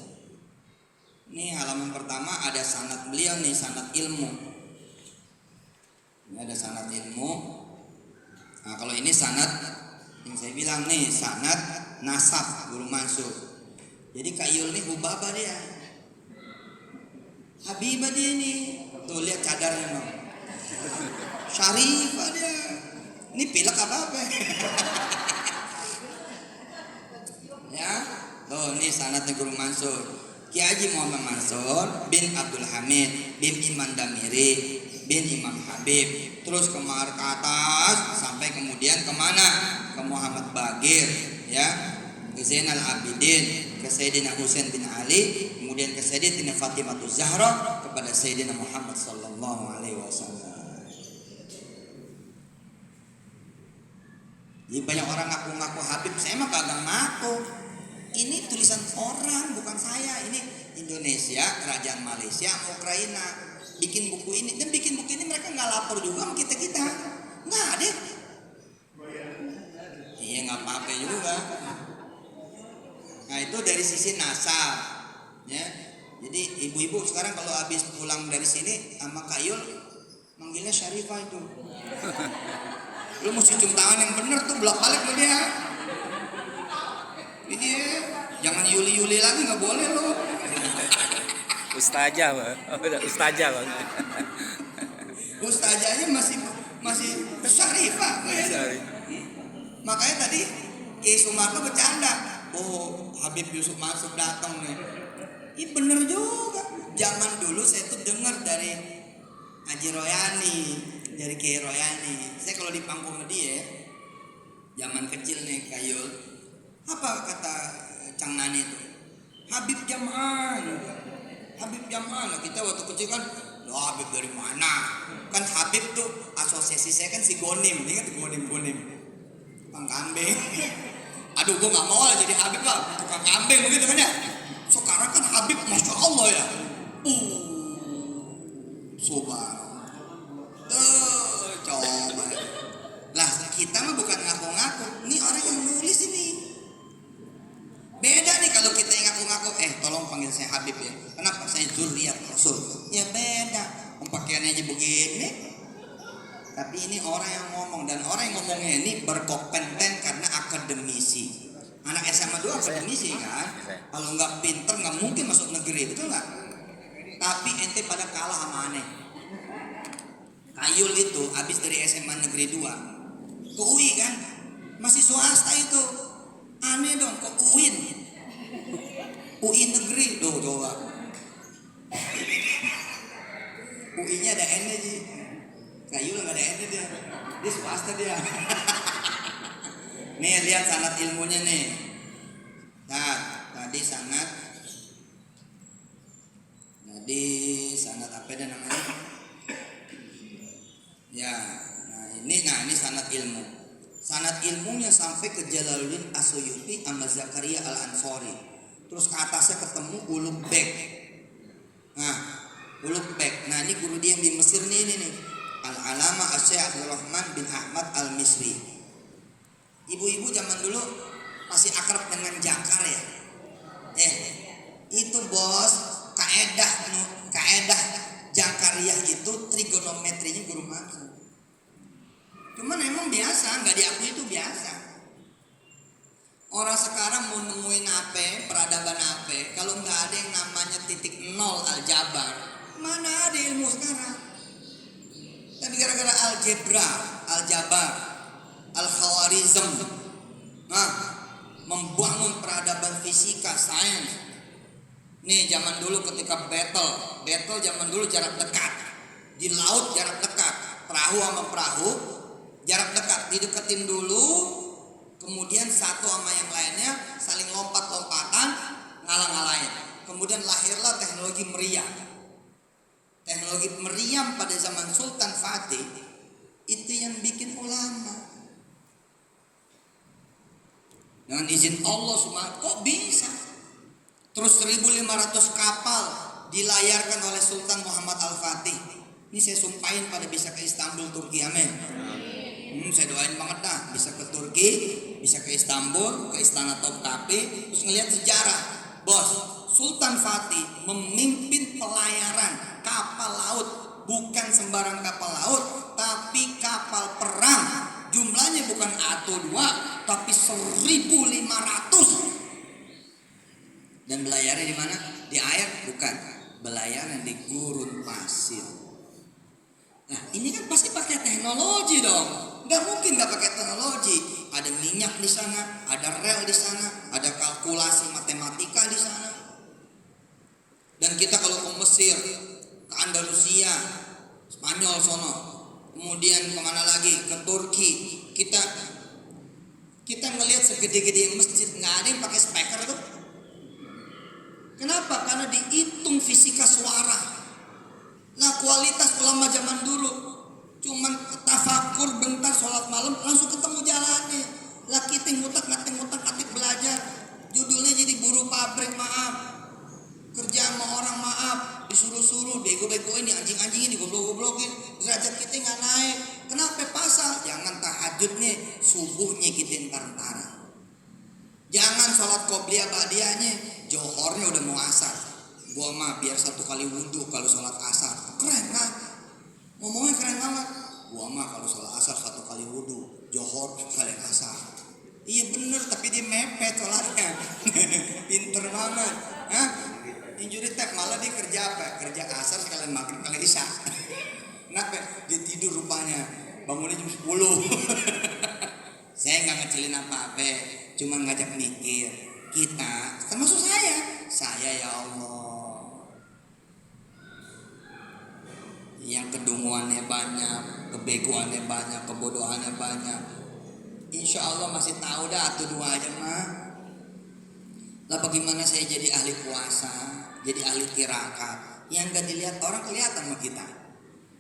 Speaker 1: Ini halaman pertama ada sanad beliau nih, sanad ilmu. Ini ada sanad ilmu. Nah kalau ini sanad yang saya bilang nih, sanad nasab Guru Mansur. Jadi Kak Yul nih hubabah dia, Habibah dia nih. Tuh lihat cadarnya no. Syarifah dia. Ini pilek apa? Ya. Tuh ini sanadnya Guru Mansur. Ki Haji Muhammad Mansur bin Abdul Hamid bin Iman Damiri bin Imam Habib. Terus ke atas sampai kemudian kemana? Ke Muhammad Bagir, ya. Ke Zainal Abidin, ke Sayyidina Husain bin Ali, kemudian ke Sayyidatina Fatimah Zahra, kepada Sayyidina Muhammad sallallahu alaihi wasallam. Jadi banyak orang ngaku-ngaku Habib, saya mah kagak ngaku. Ini tulisan orang, bukan saya. Ini Indonesia, Kerajaan Malaysia, Ukraina bikin buku ini, dan bikin buku ini mereka nggak lapor juga sama kita, nggak ada. Iya nggak apa-apa juga. Nah itu dari sisi nasab, ya. Jadi ibu-ibu sekarang kalau habis pulang dari sini sama Kak Yul manggilnya Syarifah itu. Lu mesti cium tangan yang bener tuh, bolak-balik sama dia. Iya, jangan Yuli lagi, nggak boleh lo.
Speaker 2: Ustazah bang, ustazah bang.
Speaker 1: Ustazahnya masih Syarifah. Makanya tadi Ki Sumarno bercanda. Oh, Habib Yusuf Mansur datang nih. Ih bener juga. Zaman dulu saya tuh dengar dari Haji Royani, dari Kiai Royani. Saya kalau di panggung dia, zaman kecil nih Kayul, apa kata Cang Nani itu? Habib Jam'an. Habib Jam'an. Kita waktu kecil kan, loh Habib dari mana? Kan Habib tuh asosiasi saya kan si Gonim, ingat Gonim. Tukang kambing. Aduh gue gak mau lah jadi Habib lah, tukang kambing begitu kan ya. Sekarang kan Habib Masya Allah ya. Subhanallah. Coba. Lah kita mah bukan ngaku-ngaku. Ini orang yang nulis ini. Beda nih kalau kita yang ngaku-ngaku. Tolong panggil saya Habib ya. Kenapa? Saya Zurriyat Rasul. Ya beda. Pakaiannya aja begini. Tapi ini orang yang ngomong, dan orang yang ngomongnya ini berkompeten karena akademisi. Anak SMA 2 akademisi kan. Kalau nggak pinter nggak mungkin masuk negeri, betul nggak? Tapi ente pada kalah sama aneh. Kayul itu habis dari SMA Negeri 2 ke UI kan, masih swasta itu. Aneh dong, kok UIN, UI Negeri, tuh coba. UI-nya ada N-nya sih. Kayul nggak ada N-nya dia swasta dia. Nih lihat sanad ilmunya nih. Nah, tadi sanad apa dan namanya? Ya, nah ini sanad ilmu. Sanad ilmunya sampai ke Jalaluddin As-Suyuti sama Zakaria Al-Ansori. Terus ke atasnya ketemu Ulugh Beg. Nah, Ulugh Beg. Nah, ini guru dia yang di Mesir nih. Al-Alama Asy-Syaikh Abdul Rahman bin Ahmad Al-Misri. Ibu-ibu zaman dulu masih akrab dengan jangkar ya. Itu bos, kaedah Jangkariyah itu trigonometrinya guru maksud. Cuman emang biasa, nggak diakui itu biasa. Orang sekarang mau nemuin apa, peradaban apa, kalau nggak ada yang namanya titik nol aljabar, mana ada ilmu sekarang? Tapi gara-gara algebra, aljabar, al-khawarizm, membangun peradaban fisika, sains. Nih zaman dulu ketika battle zaman dulu jarak dekat, di laut jarak dekat, perahu sama perahu jarak dekat, dideketin dulu, kemudian satu sama yang lainnya saling lompat-lompatan, ngalah-ngalahin. Kemudian lahirlah teknologi meriam. Teknologi meriam pada zaman Sultan Fatih itu yang bikin ulama. Dengan izin Allah SWT, kok bisa? Terus 1.500 kapal dilayarkan oleh Sultan Muhammad Al-Fatih. Ini saya sumpahin pada bisa ke Istanbul, Turki, amin. Saya doain banget dah, bisa ke Turki, bisa ke Istanbul, ke Istana Topkapi, terus ngelihat sejarah. Bos, Sultan Fatih memimpin pelayaran kapal laut, bukan sembarang kapal laut, tapi kapal perang. Jumlahnya bukan atau 2, tapi 1.500. Dan belayarnya di mana? Di air? Bukan. Belayarnya di gurun pasir. Nah, ini kan pasti pakai teknologi dong. Nggak mungkin nggak pakai teknologi. Ada minyak di sana, ada rel di sana, ada kalkulasi matematika di sana. Dan kita kalau ke Mesir, ke Andalusia, Spanyol sono, kemudian kemana lagi? Ke Turki, kita ngelihat segede-gede masjid nggak ada yang pakai speaker tuh. Kenapa? Karena dihitung fisika suara. Nah, kualitas ulama zaman dulu cuman tafakur bentar sholat malam langsung ketemu jalannya. Lah kita ngutak-ngatik belajar. Judulnya jadi buruh pabrik, maaf. Kerja sama orang, maaf. Disuruh-suruh, bego-begoin, anjing-anjingin, digoblok-goblokin. Derajat kita nggak naik. Kenapa pasal? Jangan tahajudnya, subuhnya kita entar-entaran. Jangan sholat qobliyah ba'diyahnya, johornya udah mau asar. Gua mah biar 1 kali wudhu kalau sholat asar. Keren kan? Ngomongnya keren banget. Gua mah kalau sholat asar 1 kali wudhu, johor kali asar. Iya bener, tapi dia mepet sholatnya. Pinter banget. Hah? Injury tap, malah dia kerja apa? Kerja asar sekalian maghrib kali isya. Kenapa? Dia tidur rupanya. Bangunnya jam 10. Saya nggak ngecilin apa-apa, cuma ngajak mikir. Kita, termasuk saya ya Allah, yang kedunguannya banyak, kebegoannya banyak, kebodohannya banyak. Insya Allah masih tahu dah tuh 2 aja mah. Lah bagaimana saya jadi ahli puasa, jadi ahli tirakat, yang gak dilihat orang kelihatan sama kita.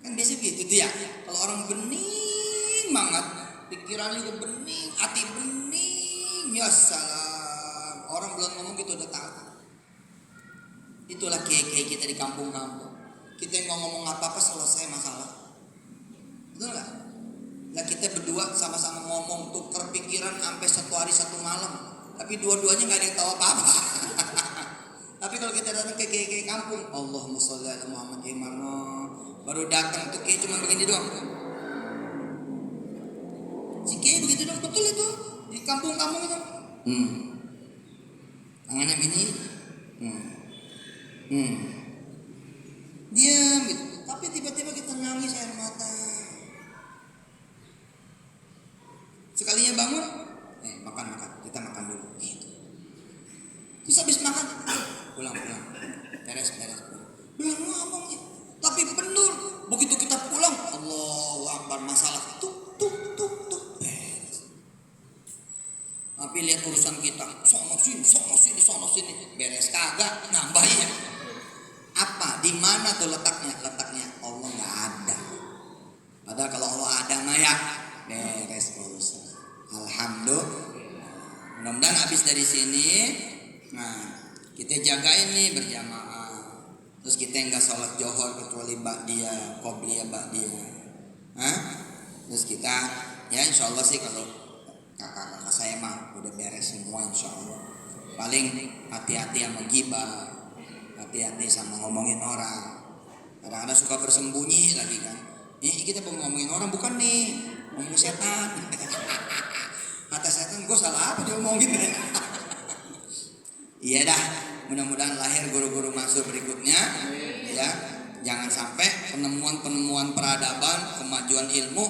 Speaker 1: Kan biasa gitu tuh ya. Kalau orang bening banget, pikirannya udah bening, hati bening, ya salam. Orang belum ngomong gitu udah tahu. Itulah kiai-kiai kita di kampung-kampung. Kita yang mau ngomong apa-apa selesai masalah. Betul gak? Lah kita berdua sama-sama ngomong tuker pikiran sampai 1 hari 1 malam. Tapi dua-duanya gak ada yang tahu apa-apa. Tapi kalau kita datang ke kiai-kiai kampung, Allahumma sholli ala Muhammad Imarno, baru datang tuh kiai cuma begini doang. Si kiai begitu dong, betul itu di kampung-kampung itu. Tangannya begini. Diam gitu. Tapi tiba-tiba kita nangis air mata. Sekalinya bangun, makan, kita makan dulu. Gitu. Terus habis makan, pulang, beres. Belum ngomong nih, tapi benar. Begitu kita pulang, Allahu Akbar, masalah tuk, beres. Tapi lihat urusan kita, sono sini, beres kagak, nambahin. Apa? Di mana tuh letaknya? Letaknya Allah nggak ada. Padahal kalau Allah ada mah ya beres urusan. Alhamdulillah. Mudah-mudahan habis dari sini, kita jagain nih berjamaah. Terus kita nggak sholat johor kecuali ba'diyah, qobliyah ba'diyah. Terus kita, ya insya Allah sih kalau kakak-kakak saya mah udah beres semua insya Allah. Paling hati-hati sama gibah, hati-hati sama ngomongin orang. Kadang-kadang suka bersembunyi lagi kan. Ini kita mau ngomongin orang bukan nih, ngomongin setan. Kata setan, gue salah apa dia ngomongin? Iya dah, mudah-mudahan lahir guru-guru masuk berikutnya. Ya, jangan sampai penemuan peradaban, kemajuan ilmu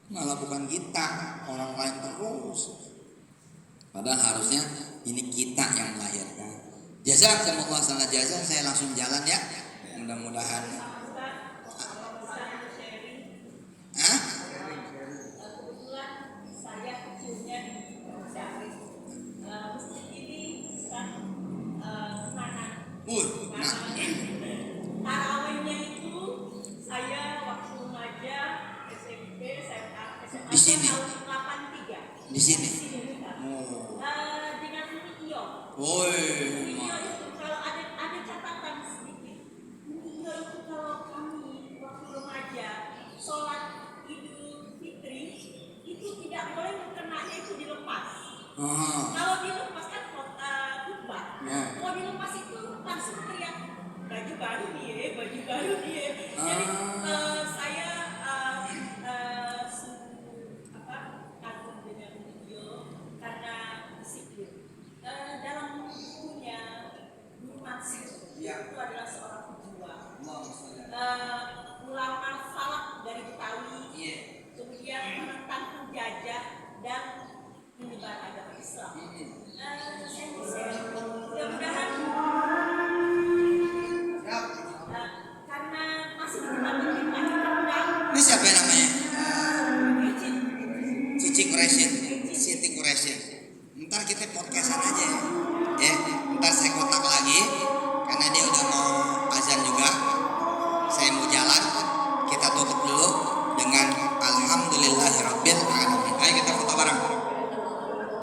Speaker 1: malah bukan kita, orang lain terus. Padahal harusnya ini kita yang melahirkan. Jazakumullah khairan jazaa. Saya langsung jalan ya. Mudah-mudahan.
Speaker 3: Kebetulan saya kecilnya di Syarif. Masjid ini kan kanan. Tarawihnya itu saya waktu remaja SMP, SMA
Speaker 1: Di sini?
Speaker 3: tahun 83.
Speaker 1: Di sini?
Speaker 3: Dengan video.
Speaker 1: Woi.
Speaker 3: Video itu kalau ada catatan sedikit. Video itu kalau kami waktu remaja sholat Idul Fitri itu tidak boleh mukenanya itu dilepas. Kalau dilepas kan khutbah. Kalau dilepas itu langsung teriak baju baru dia. Jadi saya kagum dengan video karena disiplin. Dalam bukunya Guru Mansur itu adalah seorang pejuang. Ulama salaf dari Betawi, kemudian menentang penjajah dan menyebar agama Islam. Mudah-mudahan karena masih dikenal dengan
Speaker 1: Ini siapa yang namanya?